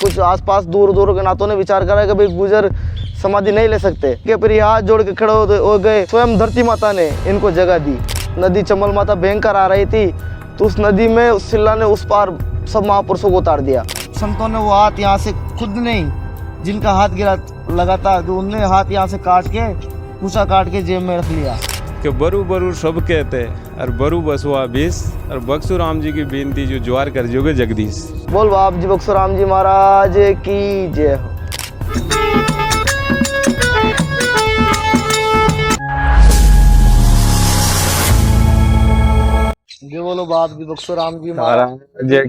कुछ आसपास दूर दूर के नातों ने विचार करा कि भाई गुजर समाधि नहीं ले सकते, कि फिर ये हाथ जोड़ के खड़े हो गए। स्वयं धरती माता ने इनको जगह दी। नदी चंबल माता भयंकर आ रही थी, तो उस नदी में उस सिल्ला ने उस पार सब महापुरुषों को उतार दिया। संतों ने वो हाथ यहाँ से खुद नहीं, जिनका हाथ गिरा लगा था, जो उनने हाथ यहाँ से काट के पूछा काट के जेब में रख लिया। कि बरु बरु सब कहते और बरु बसुआ बीस और बक्सुराम जी की बेनती जो ज्वार कर जोगे जगदीश। बोल बाप जी बक्सुराम जी महाराज की जय हो। जय बोलो बाप जी बक्सुराम जी महाराज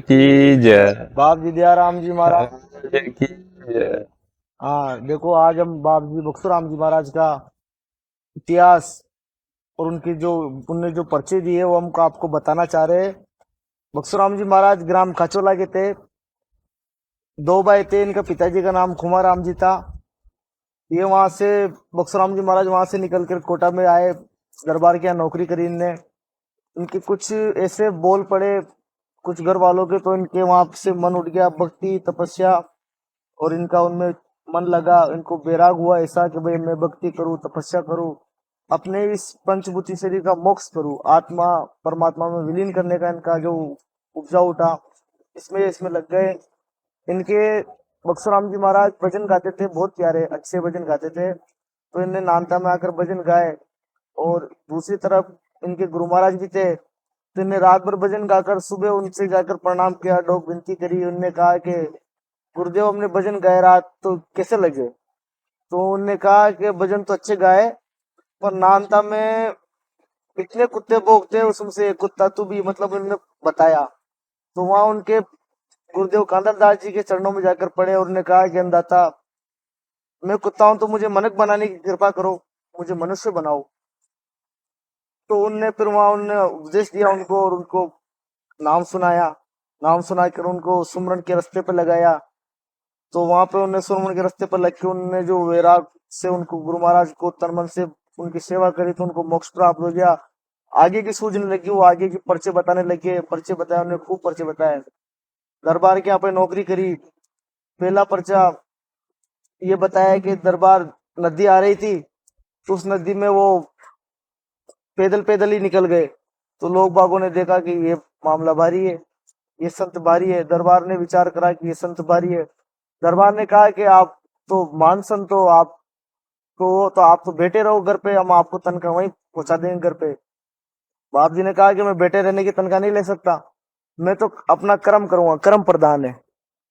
की जय। बाप जी दयाराम जी महाराज की जय। हाँ देखो, आज हम बाप जी बक्सुराम जी महाराज का इतिहास और उनकी जो उनने जो पर्चे दिए वो हमको आपको बताना चाह रहे हैं। बक्सुराम जी महाराज ग्राम खाचोला के थे। 2 भाई थे। इनका पिताजी का नाम खुमाराम जी था। ये वहां से बक्सुराम जी महाराज वहां से निकल कर कोटा में आए, दरबार के यहाँ नौकरी करी इनने। इनके कुछ ऐसे बोल पड़े कुछ घर वालों के, तो इनके वहां से मन उठ गया भक्ति तपस्या, और इनका उनमें मन लगा। इनको बैराग हुआ ऐसा कि भाई मैं भक्ति करूं, तपस्या करूं, अपने इस पंचभूति शरीर का मोक्ष करूं, आत्मा परमात्मा में विलीन करने का इनका जो उपजा उठा, इसमें लग गए। इनके बक्सुराम जी महाराज भजन गाते थे, बहुत प्यारे अच्छे भजन गाते थे। तो इनने नानता में आकर भजन गाए। और दूसरी तरफ इनके गुरु महाराज भी थे, तो इन्हें रात भर भजन गाकर सुबह उनसे जाकर प्रणाम किया, डोक विनती करी। उनने कहा कि गुरुदेव हमने भजन गाए रात, तो कैसे लगे? तो उनने कहा कि भजन तो अच्छे गाए, पर नानता में इतने कुत्ते भोगते उसमें से एक कुत्ता तू भी, मतलब उन्होंने बताया। तो वहां उनके गुरुदेव कांदर दास जी के चरणों में जाकर पड़े और उन्होंने कहा कि अंदाता मैं कुत्ता हूं, तो मुझे मनक बनाने की कृपा करो, मुझे मनुष्य बनाओ। तो उनने फिर वहां उनने उपदेश दिया उनको, और उनको नाम सुनाया। नाम सुनाकर उनको सुमरन के रास्ते पर लगाया। तो वहां पे उन्हें सुमरन के रास्ते पर लग के उन्होंने जो वैराग से उनको गुरु महाराज को तन मन से उनकी सेवा करी, तो उनको मोक्ष प्राप्त हो गया। आगे की सूझने लगी, वो आगे की पर्चे बताने लगे। पर्चे बताया उन्हें, खूब पर्चे बताए। दरबार के यहाँ पे नौकरी करी। पहला पर्चा ये बताया कि दरबार नदी आ रही थी, तो उस नदी में वो पैदल पैदल ही निकल गए। तो लोग बागों ने देखा कि ये मामला भारी है, ये संत भारी है। दरबार ने विचार करा कि ये संत भारी है। दरबार ने कहा कि आप तो मान संत हो, आप तो बैठे रहो घर पे, हम आपको तनख्वाह वहीं पहुंचा देंगे घर पे। बाप जी ने कहा कि मैं बैठे रहने की तनख्वाह नहीं ले सकता, मैं तो अपना कर्म करूंगा, कर्म प्रधान है,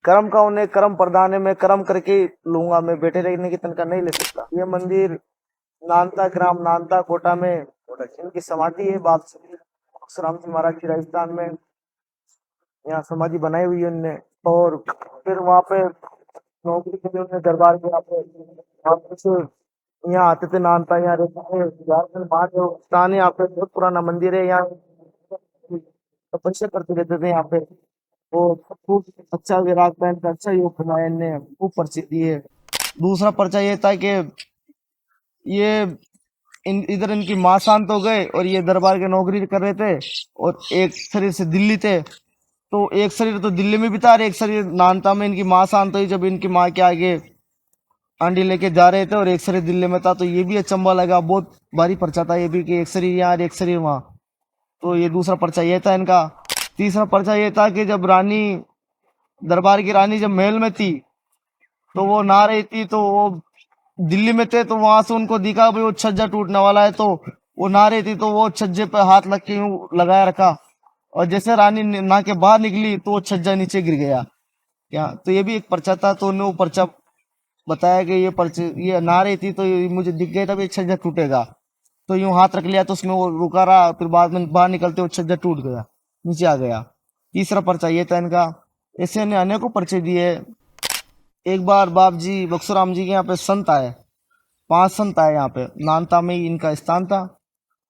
कर्म का उन्हें कर्म प्रधान है, मैं कर्म करके लूंगा, मैं बैठे रहने की तनख्वाह नहीं ले सकता। ये मंदिर नानता ग्राम नानता कोटा में इनकी समाधि है। बाप बक्सुराम जी महाराज की राजस्थान में यहाँ समाधि बनाई हुई है उनने। और फिर वहां पे नौकरी के लिए उन्हें दरबार के यहाँ आते थे। नानता यहाँ रहते थे। झारखंड महादेव स्थान है, यहाँ पे बहुत पुराना मंदिर है। यहाँ तपस्या करते रहते थे यहाँ पे। वो खूब अच्छा विराट पहन का अच्छा योग बनाया इनने, खूब पर्चे दिए। दूसरा पर्चा ये था कि ये इधर इनकी माँ शांत हो गए, और ये दरबार के नौकरी कर रहे थे, और एक शरीर से दिल्ली थे। तो एक शरीर तो दिल्ली में भी था और एक शरीर नानता में। इनकी माँ शांत हुई जब इनकी माँ के आगे आंडी लेके जा रहे थे, और एक शरीर दिल्ली में था। तो ये भी अचंबा लगा, बहुत भारी पर्चा था ये भी, कि एक शरीर यहाँ और एक शरीर वहां। तो ये दूसरा पर्चा ये था इनका। तीसरा पर्चा ये था कि जब रानी, दरबार की रानी जब महल में थी, तो वो नहा रही थी, तो वो दिल्ली में थे, तो वहां से उनको दिखा भाई वो छज्जा टूटने वाला है, तो वो नहा रही थी, तो वो छज्जे पे हाथ लग के यूं लगाया रखा, और जैसे रानी नहा के बाहर निकली तो वो छज्जा नीचे गिर गया। क्या तो ये भी एक पर्चा था। तो उन्होंने वो पर्चा बताया कि ये पर्चे, ये नहा रही थी तो ये मुझे दिख गया था भाई छज्जा टूटेगा, तो यूं हाथ रख लिया, तो उसमें वो रुका रहा, फिर बाद में बाहर निकलते वो छज्जा टूट गया, नीचे आ गया। तीसरा पर्चा ये था इनका। ऐसे इन्हें अनेकों पर्चे दिए। एक बार बाप जी बक्सुराम जी के यहाँ पे संत आए, 5 संत आए यहाँ पे, नानता में ही इनका स्थान था।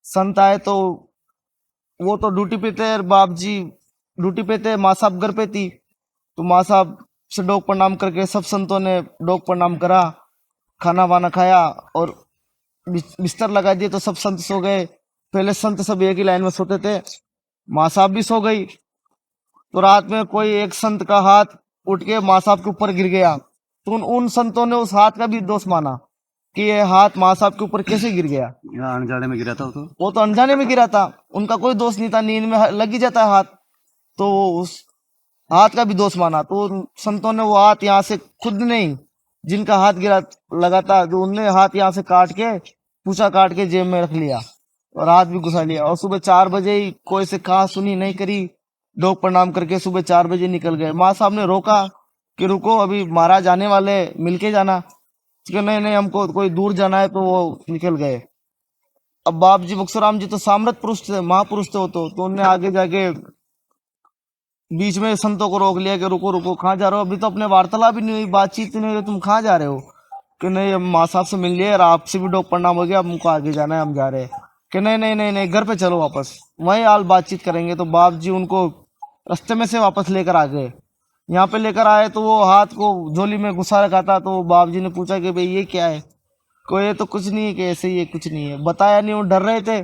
संत आए तो वो तो ड्यूटी पे थे, और बाप जी ड्यूटी पे थे, माँ साहब घर पे थी। तो माँ साहब से डोक प्रणाम करके सब संतों ने डोक प्रणाम करा, खाना वाना खाया और बिस्तर लगा दिए। तो सब संत सो गए। पहले संत सब एक ही लाइन में सोते थे, माँ साहब भी सो गई। तो रात में कोई एक संत का हाथ उठ के माँ साहब के ऊपर गिर गया, तो उन संतों ने उस हाथ का भी दोष माना कि ये हाथ माँ साहब के ऊपर कैसे गिर गया। अनजाने में गिरा था वो तो अनजाने में गिरा था, उनका कोई दोष नहीं था, नींद में लग ही जाता है हाथ, तो उस हाथ का भी दोष माना। तो उन संतों ने वो हाथ यहाँ से खुद नहीं, जिनका हाथ गिरा लगा था, जो उनने हाथ यहाँ से काट के पूछा काट के जेब में रख लिया और हाथ भी घुसा लिया। और सुबह 4 बजे ही कोई से कहा सुनी नहीं करी, डोक प्रणाम करके सुबह 4 बजे निकल गए। माँ साहब ने रोका कि रुको, अभी महाराज आने वाले, मिलके जाना। कि नहीं नहीं, हमको कोई दूर जाना है, तो वो निकल गए। अब बाप जी बक्सुराम जी तो सामर्थ पुरुष थे, महापुरुष थे वो तो उनने आगे जाके बीच में संतों को रोक लिया कि रुको रुको, कहाँ जा रहे हो, अभी तो अपने वार्तालाप भी नहीं हुई, बातचीत नहीं हुई, तुम कहाँ जा रहे हो। कि नहीं, हम माँ साहब से मिल लिए और आपसे भी डोक प्रणाम हो गया, अब हमको आगे जाना है, हम जा रहे हैं। कि नहीं नहीं नहीं नहीं, घर पे चलो वापस, वहीं हाल बातचीत करेंगे। तो बाप जी उनको रास्ते में से वापस लेकर आ गए। यहाँ पे लेकर आए तो वो हाथ को झोली में घुसा रखा था। तो बाप जी ने पूछा कि भाई ये क्या है, कोई ये तो कुछ नहीं है, कि ऐसे ही ये कुछ नहीं है, बताया नहीं, वो डर रहे थे।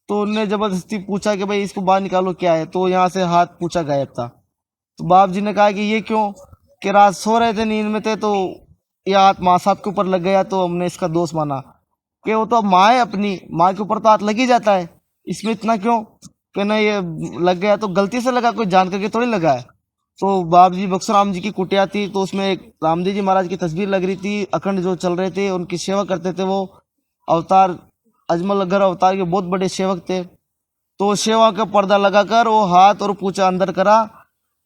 तो उनने जबरदस्ती पूछा कि भाई इसको बाहर निकालो, क्या है। तो यहाँ से हाथ पूछा गायब था। तो बाप जी ने कहा कि ये क्यों, कि रात सो रहे थे, नींद में थे, तो ये हाथ माँ साहब के ऊपर लग गया, तो हमने इसका दोष माना कि वो तो माँ है, अपनी माँ के ऊपर तो हाथ लग ही जाता है, इसमें इतना क्यों। कि नहीं, ये लग गया तो गलती से लगा, कोई जान करके थोड़ी लगा है। तो बाप जी बक्सुराम जी की कुटिया थी, तो उसमें एक रामदेव जी महाराज की तस्वीर लग रही थी, अखंड जो चल रहे थे, उनकी सेवा करते थे। वो अवतार अजमल अगर अवतार के बहुत बड़े सेवक थे। तो सेवा का पर्दा लगाकर वो हाथ और पूछा अंदर करा,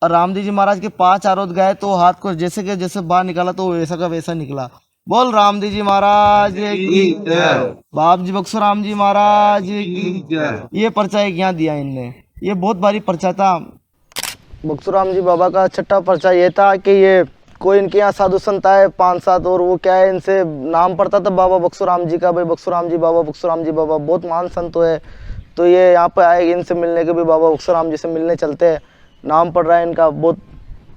और रामदेव जी महाराज के 5 आरोध गाए, तो हाथ को जैसे के जैसे बाहर निकाला, तो वैसा का वैसा निकला। बोल रामदेव जी महाराज की जय, बाप जी बक्सुराम जी महाराज की जय। ये पर्चा एक यहाँ दिया इनने, ये बहुत भारी पर्चा था। बक्सुराम जी बाबा का छठा पर्चा ये था कि ये कोई इनके यहाँ साधु संत आए 5-7, और वो क्या है, इनसे नाम पड़ता था बाबा बक्सुराम जी का, भाई बक्सुराम जी बाबा, बक्सुराम जी बाबा बहुत महान संत है। तो ये यहाँ पे आए, इनसे मिलने के भी बाबा बक्सुराम जी से मिलने चलते हैं। नाम पड़ रहा है इनका, बहुत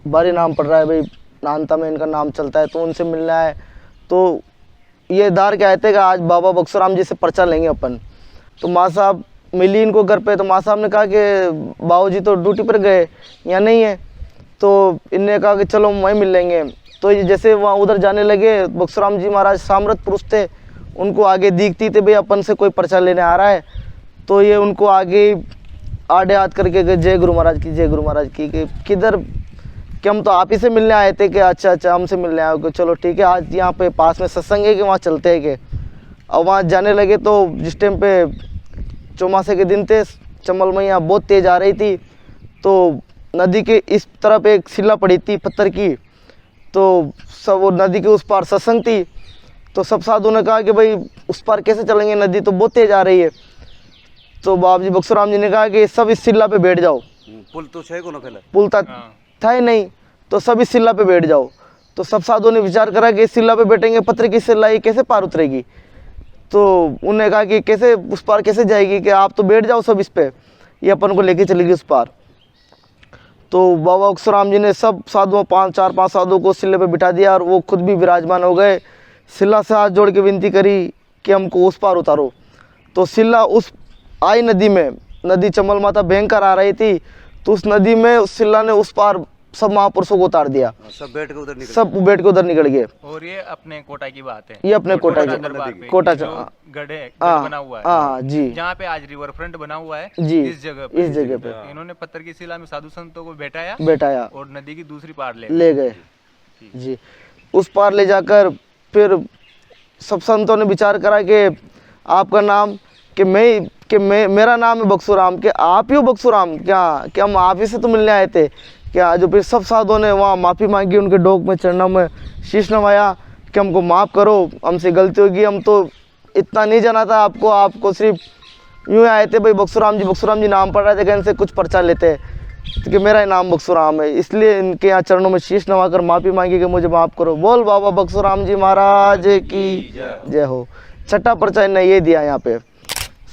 भारी नाम पड़ रहा है भाई, नानता में इनका नाम चलता है। तो उनसे मिलना है, तो ये दार कहते कि आज बाबा बक्सुराम जी से पर्चा लेंगे अपन। तो माँ साहब मिली इनको घर पे। तो माँ साहब ने कहा कि बाबू जी तो ड्यूटी पर गए, यहाँ नहीं है। तो इनने कहा कि चलो वहीं मिल लेंगे। तो ये जैसे वहाँ उधर जाने लगे, बक्सुराम जी महाराज सामर्थ पुरुष थे, उनको आगे दिखती थे भाई अपन से कोई पर्चा लेने आ रहा है। तो ये उनको आगे आड़े हाथ करके गए, जय गुरु महाराज की, जय गुरु महाराज की, कि किधर, कि हम तो आप ही से मिलने आए थे। कि अच्छा अच्छा, हमसे मिलने आए हो, चलो ठीक है, आज यहाँ पे पास में सत्संग है, कि वहाँ चलते हैं। कि अब वहाँ जाने लगे, तो जिस टाइम पे चौमासे के दिन थे, चमल मैया बहुत तेज आ रही थी। तो नदी के इस तरफ एक सिला पड़ी थी पत्थर की, तो सब वो नदी के उस पार सत्संग थी। तो सब साधुओं ने कहा कि भाई उस पार कैसे चलेंगे, नदी तो बहुत तेज आ रही है। तो बाबा जी बक्सुराम जी ने कहा कि सब इस सिला पे बैठ जाओ। पुल तो है को ना, पुल था ही नहीं, तो सब इस सिला पे बैठ जाओ। तो सब साधुओं ने विचार करा कि इस सिला पे बैठेंगे, पत्थर की सिला ये कैसे पार उतरेगी। तो उन्होंने कहा कि कैसे उस पार कैसे जाएगी, कि आप तो बैठ जाओ सब इस पे, ये अपन को लेके चलेगी उस पार। तो बाबा बक्सुराम जी ने सब साधुओं 4-5 साधुओं को सिले पे बिठा दिया, और वो खुद भी विराजमान हो गए। सिला से हाथ जोड़ के विनती करी कि हमको उस पार उतारो। तो सिला उस आई नदी में, नदी चमल माता भयंकर आ रही थी, तो उस नदी में उस सिला ने उस पार सब महापुरुषों को उतार दिया। सब बैठ के उधर निकल गए। और ये अपने कोटा की बात है, ये अपने कोटा गढ़े बना हुआ है, हाँ जी, जहाँ पे आज रिवर फ्रंट बना हुआ है जी, इस जगह पे इन्होंने पत्थर की शिला में साधु संतों को बैठाया और नदी की दूसरी पार ले गए जी। उस पार ले जाकर फिर सब संतों ने विचार करा कि आपका नाम, कि मेरा नाम है बक्सुराम, कि आप ही हो बक्सुराम, क्या हम आप ही से तो मिलने आए थे क्या। जो फिर सब साधुओं ने वहाँ माफ़ी मांगी, उनके डोक में चरणों में शीश नवाया कि हमको माफ़ करो, हमसे गलती होगी, हम तो इतना नहीं जाना था आपको सिर्फ यूँ आए थे भाई बक्सुराम जी नाम पड़ रहा था, कि इनसे कुछ पर्चा लेते हैं, कि मेरा नाम बक्सुराम है, इसलिए इनके यहाँ चरणों में शीश नवाकर माफ़ी मांगी कि मुझे माफ़ करो। बोल बाबा बक्सुराम जी महाराज की जय हो। छठा पर्चा इन्हें ये दिया यहाँ पे।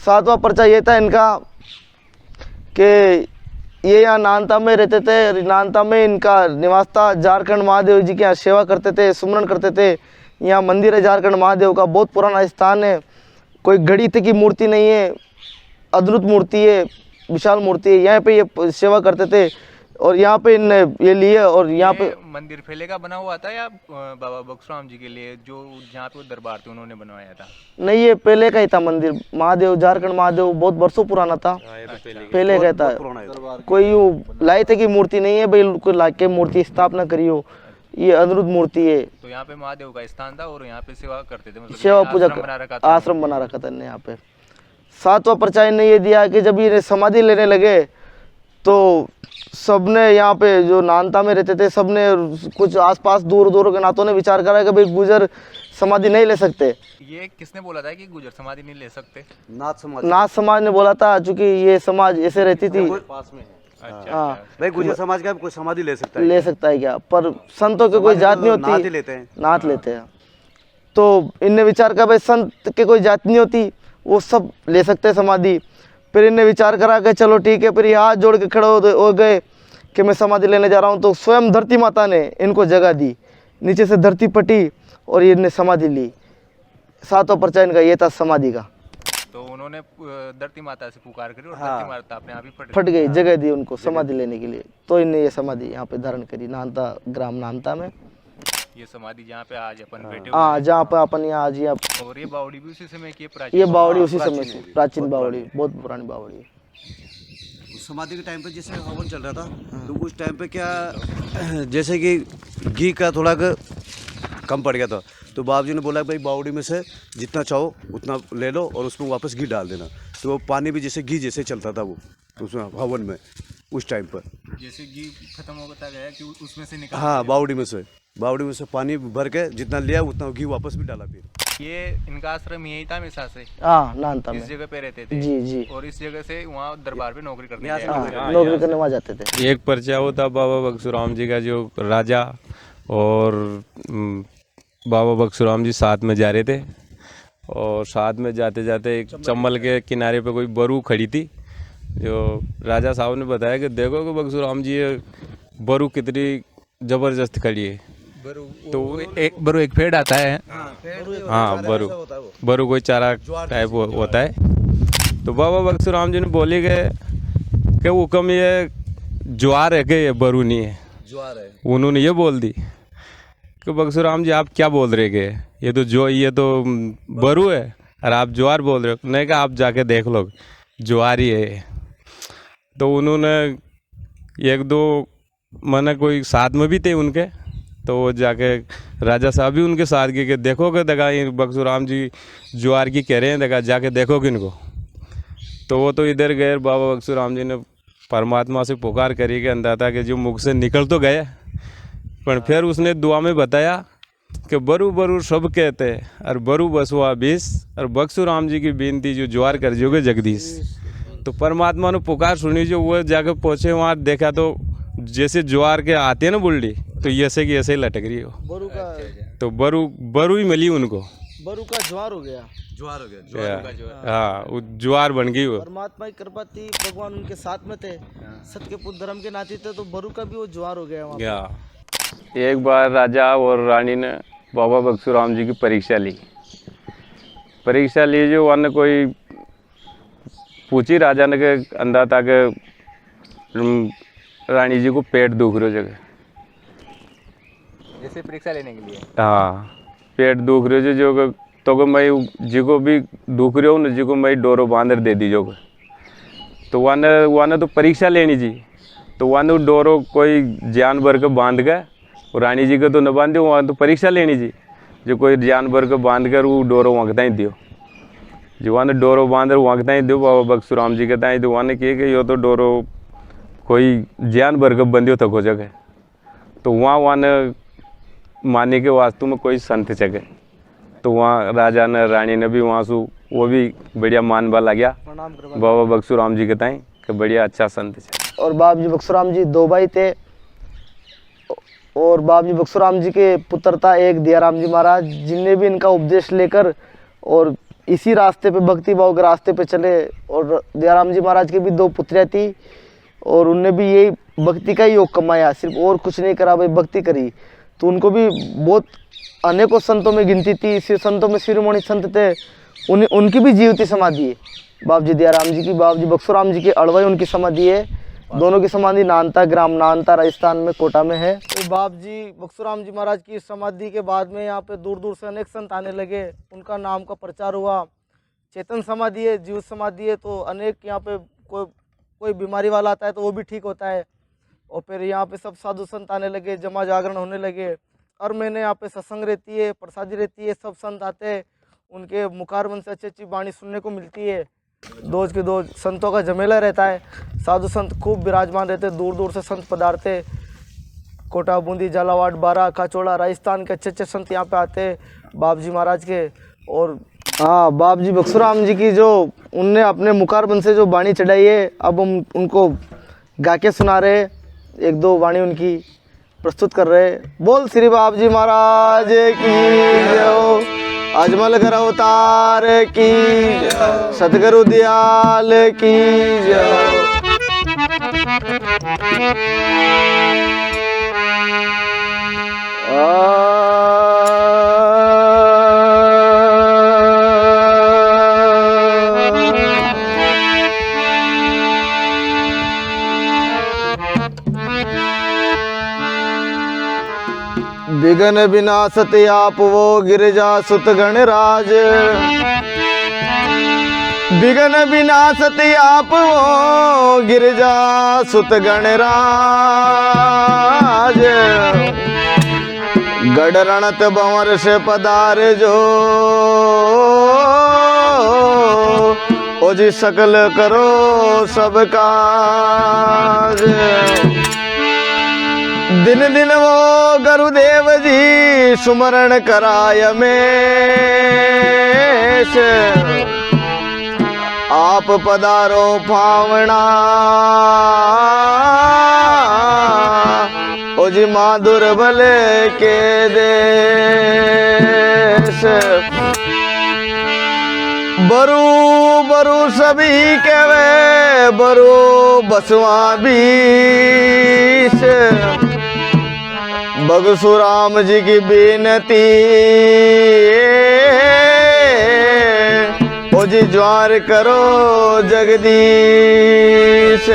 7वां पर्चा ये था इनका कि ये यहाँ नानता में रहते थे, नानता में इनका निवास था। झारखंड महादेव जी के यहाँ सेवा करते थे, सुमरन करते थे। यहाँ मंदिर है झारखंड महादेव का, बहुत पुराना स्थान है, कोई घड़ी तक की मूर्ति नहीं है, अद्भुत मूर्ति है, विशाल मूर्ति है। यहाँ पे ये सेवा करते थे और यहाँ पे इनने ये लिए और यहाँ पे ये मंदिर फेले का बना हुआ था या बाबा बक्सुराम जी के लिए जो जहाँ पे वो दरबार थे उन्होंने बनवाया था? नहीं, ये पहले का ही था मंदिर। महादेव, झारखंड महादेव बहुत वर्षों पुराना था, पहले का था। पुराना है। कोई यूँ लाए थे कि मूर्ति नहीं है भाई, कोई ला के मूर्ति स्थापना करी हो, ये अनिरुद्ध मूर्ति है। तो यहाँ पे महादेव का स्थान था और यहाँ पे सेवा करते थे, मतलब सेवा पूजा आश्रम बना रखा था। आश्रम बना रखा था इन्हें यहाँ पे। सातवां पर्चा इन्हें ये दिया कि जब ये समाधि लेने लगे तो सबने यहाँ पे जो नानता में रहते थे सबने कुछ आसपास दूर दूर के नातों ने विचार करा कि भाई गुजर समाधि नहीं ले सकते। ये किसने बोला था कि गुजर समाधि नहीं ले सकते? नाथ समाज ने बोला था, चूंकि ये समाज ऐसे रहती थी। पास में है। अच्छा, हाँ, अच्छा। भाई गुजर समाज का कोई समाधि ले सकता है? ले सकता है क्या, पर संतों के कोई जात नहीं नाथ ही होती, लेते हैं। नाथ लेते हैं। तो इनने विचार करा भाई संत के कोई जात नहीं होती, वो सब ले सकते हैं समाधि। फिर इनने विचार करा कि चलो ठीक है, फिर ये हाथ जोड़ के खड़े हो गए कि मैं समाधि लेने जा रहा हूँ। तो स्वयं धरती माता ने इनको जगह दी, नीचे से धरती पटी और ये इनने समाधि ली। सातों पर्चा इनका ये था समाधि का। तो उन्होंने धरती माता से पुकार करी और धरती माता अपने आप ही फट गई, जगह दी उनको समाधि लेने के लिए। तो इनने ये समाधि यहाँ पे धारण करी, नानता ग्राम नानता में। ये समाधि जहाँ पे आज अपन बैठे हुए हाँ, जहाँ पे अपन यहाँ आज यहाँ हैं। और ये बावड़ी भी उसी समय की है, प्राचीन? ये बावड़ी उसी समय से, प्राचीन बावड़ी, बहुत पुरानी बावड़ी है। उस समाधि के टाइम पे जैसे हवन चल रहा था तो उस टाइम पे क्या जैसे कि घी का थोड़ा कम पड़ गया था, तो बाबू जी ने बोला भाई बावड़ी में से जितना चाहो उतना ले लो और उसमें वापस घी डाल देना। तो वो पानी भी जैसे घी जैसे चलता था वो उसमें हवन में उस टाइम पर। जैसे घी खत्म होता गया कि उसमें से निकल। हाँ, बावड़ी में से पानी भर के जितना लिया उतना घी वापस भी डाला। फिर ये इनका आश्रम यही था हमेशा से? हाँ, नानता में इस जगह पे रहते थे? जी जी। और इस जगह से वहाँ दरबार पे नौकरी करते थे? हाँ, नौकरी करने वहाँ जाते थे। एक पर्चा होता बाबा बक्सुराम जी का, जो राजा और बाबा बक्सुराम जी साथ में जा रहे थे और साथ में जाते जाते एक चंबल के किनारे पे कोई बरू खड़ी थी। जो राजा साहब ने बताया कि देखो कि बक्सुराम जी ये बरू कितनी ज़बरदस्त खड़ी है। तो बरू एक पेड़ आता है। हाँ, बरू कोई चारा टाइप होता है। तो बाबा बक्सुराम जी ने बोले कि हुक्म ये ज्वार है कि ये बरू नहीं है, ज्वार है। उन्होंने ये बोल दी कि बक्सुराम जी आप क्या बोल रहे के, ये तो बरू है और आप ज्वार बोल रहे हो। नहीं, कहा आप जाके देख लो, ज्वार ही है। तो उन्होंने एक दो मना कोई साथ में भी थे उनके, तो वो जाके राजा साहब भी उनके साथ गए कि देखो कि देखा ये बक्सुराम जी ज्वार की कह रहे हैं, देखा जाके देखो कि इनको। तो वो तो इधर गए, बाबा बक्सुराम जी ने परमात्मा से पुकार करी के अंदाता कि जो मुख से निकल तो गए, पर फिर उसने दुआ में बताया कि बरू बरू सब कहते और बरू बसुआ बीस और बक्सुराम जी की बेनती जो ज्वार कर जोगे जगदीश। तो परमात्मा ने पुकार सुनी, जो वो जाके पहुँचे वहाँ देखा तो जैसे ज्वार के आते हैं ना बुल्डी, तो ऐसे की ऐसे ही लटक रही हो बरू का, तो बरू ही मिली उनको, बरू का ज्वार हो गया। हाँ, वो ज्वार बन गई वो। परमात्मा की कृपा थी, भगवान उनके साथ में थे, सत्य पुत्र धर्म के नाते थे, तो बरू का भी वो ज्वार हो गया वहाँ पे। एक बार राजा और रानी ने बाबा बक्सुराम जी की परीक्षा ली जो वहाँ कोई पूछी राजा ने के अंदर था कि रानी जी को पेट दुख रहे जगह, जैसे परीक्षा लेने के लिए। हाँ, पेट दुख रहे जो तो मैं जी को भी दुख रहे हो ना, जी को मैं डोरो बांधर दे दी जो। तो वहाँ तो परीक्षा लेनी जी, तो वहाँ डोरो कोई जानवर को बांध गए, और रानी जी को तो न बांधे, वहाँ तो परीक्षा लेनी जी, जो कोई जानवर को बांध कर वो डोरो वहाँ ही दियो, जो वहाँ डोरो बांधर वहाँ ही दो बाबा बक्सुराम जी के ताई। तो वहाँ किए कि यो तो डोरो कोई जानवर को बंधियो थको जगह। तो वहाँ माने के वास्तु में कोई संत जगह, तो वहाँ राजा ने रानी ने भी वहाँ से वो भी बढ़िया मानवा लग गया बाबा बक्सुराम जी के ताई कि बढ़िया अच्छा संत है। और बाबा जी बक्सुराम जी दो भाई थे, और बाबा जी बक्सुराम जी के पुत्र था एक दयाराम जी महाराज, जिनने भी इनका उपदेश लेकर और इसी रास्ते पे भक्ति भाव के रास्ते पे चले। और दयाराम जी महाराज की भी दो पुत्रियाँ थी, और उनने भी यही भक्ति का ही योग कमाया, सिर्फ और कुछ नहीं करा भाई, भक्ति करी। तो उनको भी बहुत अनेकों संतों में गिनती थी, संतों में शिरोमणि संत थे, उनकी भी जीवती समाधि है बाबा जी दयाराम जी की। बाबा जी बक्सुराम जी की अड़वाई उनकी समाधि है, दोनों की समाधि नानता, ग्राम नानता, राजस्थान में, कोटा में है। तो बाप जी बक्सुराम जी महाराज की समाधि के बाद में यहाँ पे दूर दूर से अनेक संत आने लगे, उनका नाम का प्रचार हुआ। चेतन समाधि है, जीव समाधि है, तो अनेक यहाँ पे कोई बीमारी वाला आता है तो वो भी ठीक होता है। और फिर यहाँ पे सब साधु संत आने लगे, जमा जागरण होने लगे। हर महीने यहाँ पे सत्संग रहती है, प्रसादी रहती है, सब संत आते हैं, उनके मुखारबंद से अच्छी अच्छी वाणी सुनने को मिलती है। दोज के दोज संतों का जमेला रहता है, साधु संत खूब विराजमान रहते, दूर दूर से संत पधारते। कोटा, बूंदी, झालावाड़, बारा, खाचोड़ा, राजस्थान के अच्छे अच्छे संत यहाँ पे आते बाप जी महाराज के। और हाँ, बाप जी बक्सुराम जी की जो उनने अपने मुखारबंद से जो वाणी चढ़ाई है, अब हम उनको गा के सुना रहे, एक दो वाणी उनकी प्रस्तुत कर रहे। बोल श्री बाप जी महाराज की जय, अजमल कर अवतार की जय, सतगुरु दयाल की जय। विघन विनाशत आप वो गिरजा सुत गणराज, विघन विनाशत आप वो गिरजा सुत गणराज। गढ़ रणत बंवर से पधार जो, ओ जी सकल करो सब काज। दिन दिन वो गुरुदेव जी सुमरण कराय मेश, आप पधारो पावना, ओ जी माँ दुर्बल के देश। बरू बरू सभी कहवे बरू बसवा बीस, बगसुराम जी की बेनती, ओ जी ज्वार करो जगदीश।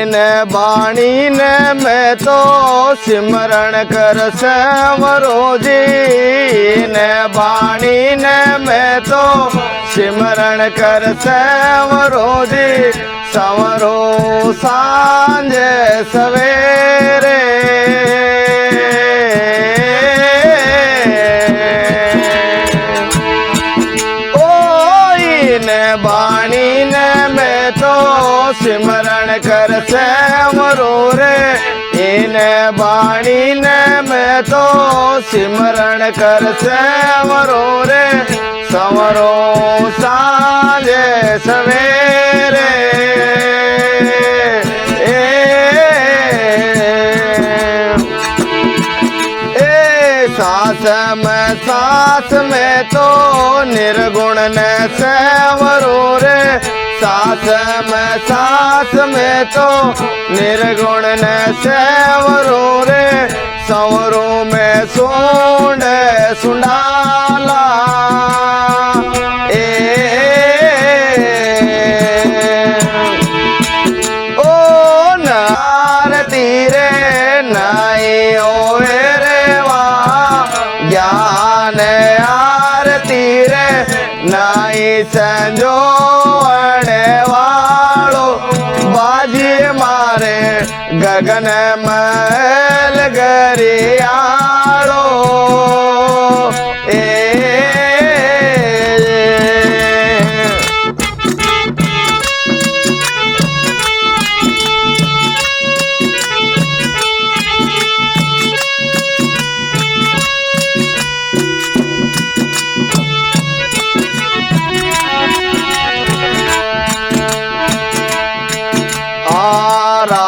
ने बाणी ने मैं तो सिमरण कर संवरो जी, ने बाणी ने मैं तो सिमरण कर संवरो जी। संवरो सांझ सवेरे, बाणी ने मैं तो सिमरण कर संवरो रे, इन बाणी ने मैं तो सिमरण कर संवरो रे। संवरो सांझ सवेरे, सास में तो निर्गुण ने संवरो रे। सास में तो निर्गुण ने संवरो रे। संवरो में सूंड सुंडाला, ओ नार तीरे नाई ओए रे वा, ज्ञान आरती रे नाई संजोने वालो। बाजी मारे गगन महल गरियालो,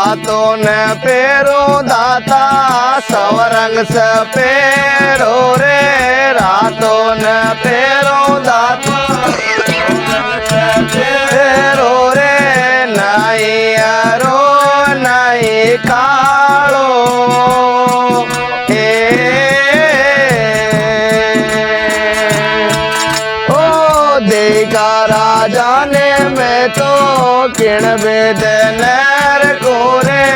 रातों न पेरो दाता सवरंग से पेरो रे रातों न पेरो दाता पेरो रे नाई अरो नाई कालो देखा राजा ने मैं तो किण वेद नर कोरे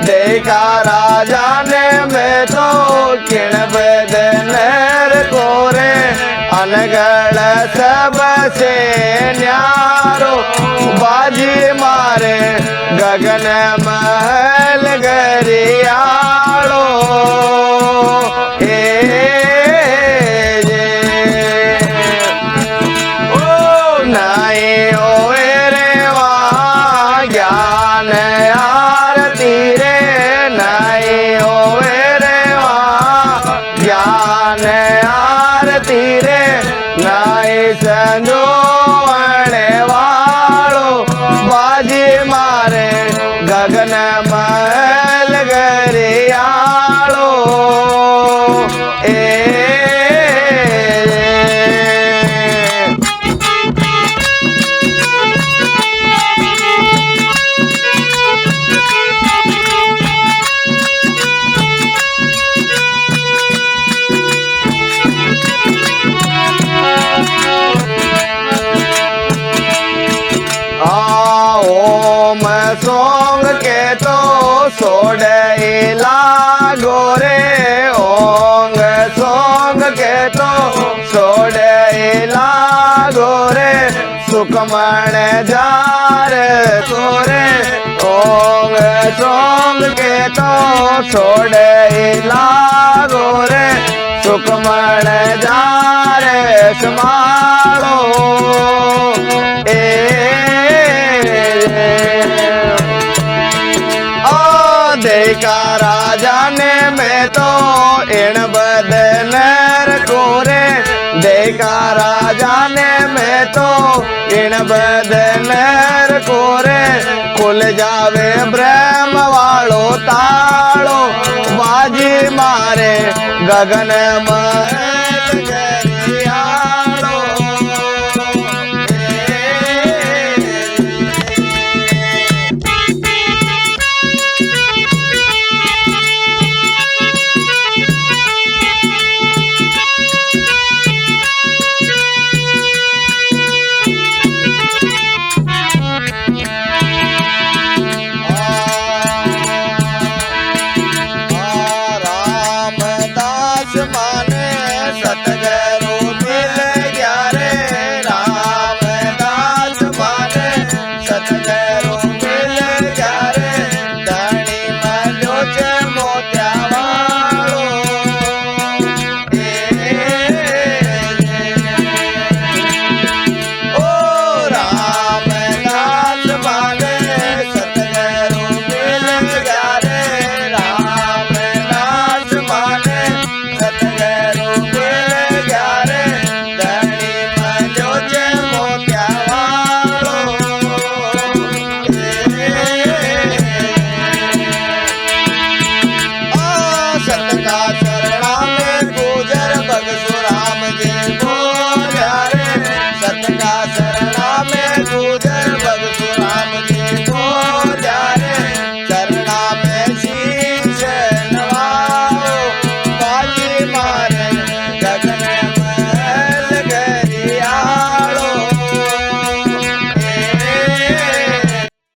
देखा राजा ने मैं तो किण वेद नर कोरे अनगढ़ सबसे न्यारो बाजी मारे गगन महल गरियालो संजोने वालो बाजी मारे गगन महल गरियालो सोंग के तो सोड़े लागो रे ओंग सोंग के तो सोड़े लागो रे सुकमण जार तोरे ओंग सोंग के तो सोड़े लागो रे सुकमण जार समारो देखा राजा ने मैं तो इण बदनर कोरे देखा राजा ने मैं तो इण बदनर कोरे खुल जावे ब्रह्म वालो तालो बाजी मारे गगन में